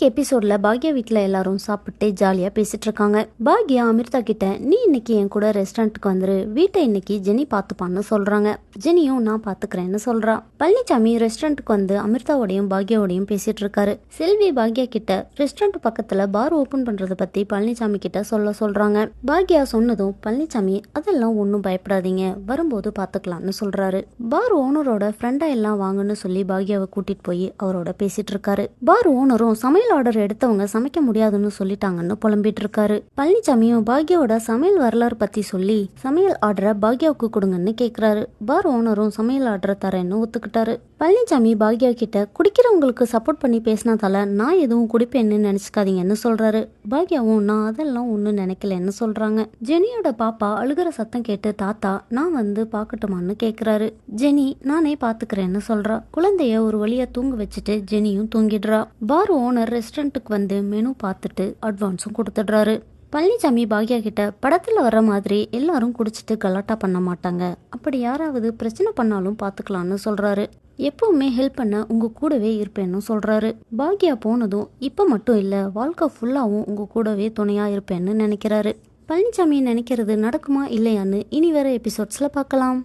இன்னைக்கு எபிசோட்ல பாக்யா வீட்டுல எல்லாரும் சாப்பிட்டு ஜாலியா பேசிட்டு இருக்காங்க. பாக்யா அமிர்தா கிட்ட நீ இன்னைக்கு என் கூட ரெஸ்டாரண்ட்டுக்கு வந்துரு, வீட்டை இன்னைக்கு ஜெனி பாத்துப்பான்னு சொல்றாங்க. ஜெனியும் நான் பாத்துக்கிறேன்னு சொல்றா. பழனிசாமி ரெஸ்டாரண்ட்டுக்கு வந்து அமிர்தாவோடையும் பாக்யாவோடையும் பேசிட்டு இருக்காரு. செல்வி பாக்யா கிட்ட ரெஸ்டாரண்ட் பக்கத்துல பார் ஓபன் பண்றத பத்தி பழனிசாமி கிட்ட சொல்றாங்க. பாக்யா சொன்னதும் பழனிசாமி அதெல்லாம் ஒன்னும் பயப்படாதீங்க, வரும்போது பாத்துக்கலாம்னு சொல்றாரு. பார் ஓனரோட ஃப்ரெண்டா எல்லாம் வாங்கன்னு சொல்லி பாக்யாவை கூட்டிட்டு போய் அவரோட பேசிட்டு இருக்காரு. பார் ஓனரும் சமையல் ஆர்டர் எடுத்தவங்க சமைக்க முடியாதுன்னு சொல்லிட்டாங்கன்னு புலம்பிட்டு இருக்காரு. பழனிசாமியும் பாக்யாவோட சமையல் வரலாறு பத்தி சொல்லி சமையல் ஆர்டரை பாக்யாவுக்கு கொடுங்கன்னு கேக்குறாரு. பார் ஓனரும் சமையல் ஆர்டரை தரேன்னு ஒத்துக்கிட்டாரு. பழனிசாமி பாக்யா கிட்ட குடிக்கிறவங்களுக்கு சப்போர்ட் பண்ணி பேசினதால நான் எதுவும் குடிப்பேன்னு நினைச்சுக்காதீங்கன்னு சொல்றாரு. பாக்யாவும் நான் அதெல்லாம் ஒன்னும் நினைக்கலன்னு சொல்றாங்க. ஜெனியோட பாப்பா அழுகிற சத்தம் கேட்டு தாத்தா நான் வந்து பாக்கட்டுமான்னு கேக்குறாரு. ஜெனி நானே பாத்துக்கிறேன்னு சொல்றா. குழந்தைய ஒரு வழியா தூங்க வச்சுட்டு ஜெனியும் தூங்கிடுறா. பார் ஓனர் ரெஸ்டாரண்ட்டுக்கு வந்து மெனு பார்த்துட்டு அட்வான்ஸும் கொடுத்துடுறாரு. பழனிசாமி பாக்யா கிட்ட படத்துல வர்ற மாதிரி எல்லாரும் குடிச்சிட்டு கலாட்டா பண்ண மாட்டாங்க, அப்படி யாராவது பிரச்சனை பண்ணாலும் பாத்துக்கலாம்னு சொல்றாரு. எப்பவுமே ஹெல்ப் பண்ண உங்க கூடவே இருப்பேன்னு சொல்றாரு. பாக்யா போனதும் இப்ப மட்டும் இல்ல வாழ்க்கை ஃபுல்லாவும் உங்க கூடவே துணையா இருப்பேன்னு நினைக்கிறாரு. பழனிசாமி நினைக்கிறது நடக்குமா இல்லையான்னு இனி வர எபிசோட்ஸ்ல பார்க்கலாம்.